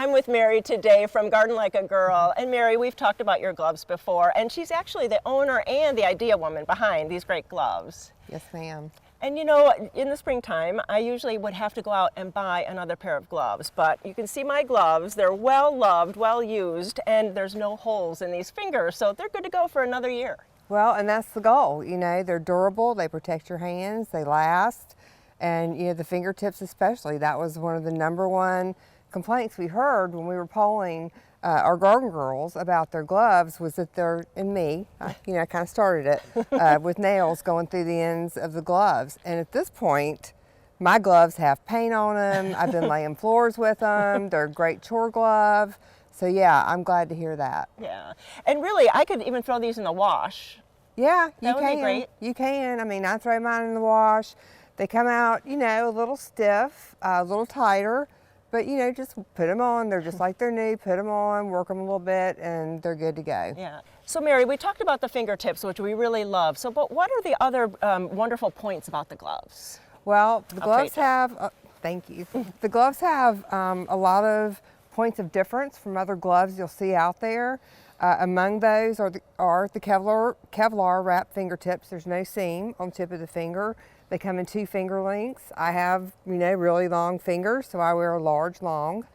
I'm with Mary today from Garden Like a Girl. And Mary, we've talked about your gloves before, and she's actually the owner and the idea woman behind these great gloves. Yes, ma'am. And you know, in the springtime, I usually would have to go out and buy another pair of gloves, but you can see my gloves. They're well loved, well used, and there's no holes in these fingers, so they're good to go for another year. Well, and that's the goal. You know, they're durable, they protect your hands, they last, and you know, the fingertips especially. That was one of the #1 complaints we heard when we were polling our garden girls about their gloves, was that they're, and me, you know, I kind of started it, with nails going through the ends of the gloves. And at this point, my gloves have paint on them. I've been laying floors with them. They're a great chore glove. So yeah, I'm glad to hear that. Yeah, and really, I could even throw these in the wash. Yeah, you That would can. be great. You can. I mean, I throw mine in the wash. They come out, you know, a little stiff, a little tighter, but you know, just put them on. They're just like they're new. Put them on, work them a little bit, and they're good to go. Yeah. So Mary, we talked about the fingertips, which we really love. So, but what are the other wonderful points about the gloves? Well, the gloves trade them. have, thank you. The gloves have a lot of points of difference from other gloves you'll see out there. Among those are the Kevlar wrap fingertips. There's no seam on the tip of the finger. They come in 2 finger lengths. I have, you know, really long fingers, so I wear a large long.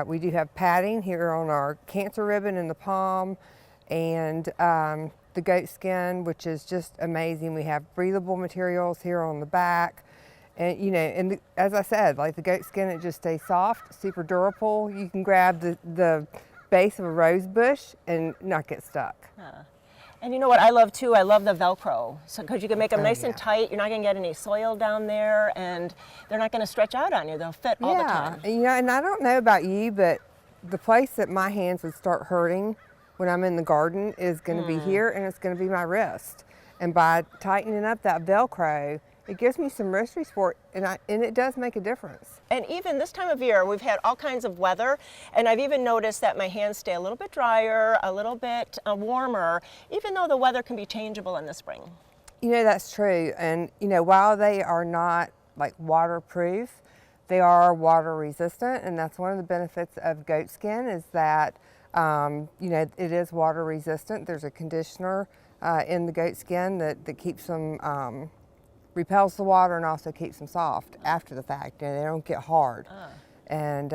We do have padding here on our cancer ribbon in the palm, and the goat skin, which is just amazing. We have breathable materials here on the back. And you know, and as I said, like the goat skin, it just stays soft, super durable. You can grab the base of a rose bush and not get stuck. And you know what I love too? I love the Velcro. So because you can make them nice and yeah. tight, you're not going to get any soil down there, and they're not going to stretch out on you. They'll fit all the time. And, you know, and I don't know about you, but the place that my hands would start hurting when I'm in the garden is going to be here, and it's going to be my wrist. And by tightening up that Velcro, it gives me some wrist support, and it does make a difference. And even this time of year, we've had all kinds of weather, and I've even noticed that my hands stay a little bit drier, a little bit warmer, even though the weather can be changeable in the spring. You know, that's true. And, you know, while they are not like waterproof, they are water resistant, and that's one of the benefits of goat skin is that, you know, it is water resistant. There's a conditioner in the goat skin that keeps them repels the water and also keeps them soft after the fact, and they don't get hard. And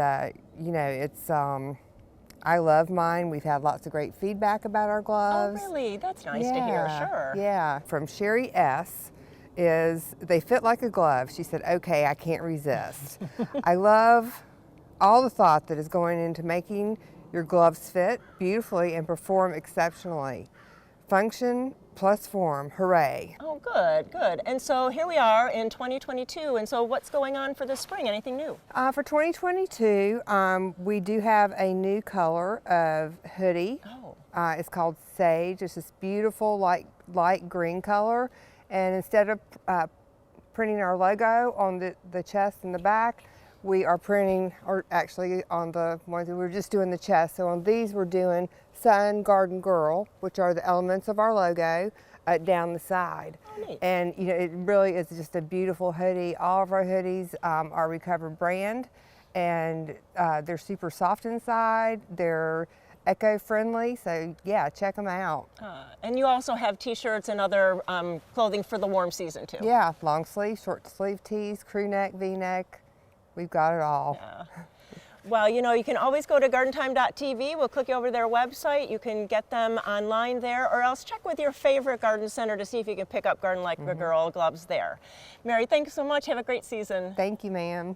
you know, it's I love mine. We've had lots of great feedback about our gloves. Oh, really? That's nice to hear. Sure. Yeah. From Sherry S. is they fit like a glove. She said, "Okay, I can't resist." I love all the thought that is going into making your gloves fit beautifully and perform exceptionally. Function plus form, hooray. Oh, good, good. And so here we are in 2022, and so what's going on for the spring? Anything new? For 2022, we do have a new color of hoodie. Oh. It's called Sage. It's this beautiful light green color. And instead of printing our logo on the chest and the back, we are printing, or actually on the ones that we're just doing the chest. So on these we're doing Sun Garden Girl, which are the elements of our logo, down the side. Oh, neat. And you know, it really is just a beautiful hoodie. All of our hoodies are Recovered brand, and they're super soft inside. They're eco-friendly, so yeah, check them out. And you also have t-shirts and other clothing for the warm season too. Yeah, long sleeve, short sleeve tees, crew neck, V-neck. We've got it all. Yeah. Well, you know, you can always go to gardentime.tv. We'll click you over to their website. You can get them online there, or else check with your favorite garden center to see if you can pick up Garden Like a Girl gloves there. Mary, thanks so much. Have a great season. Thank you, ma'am.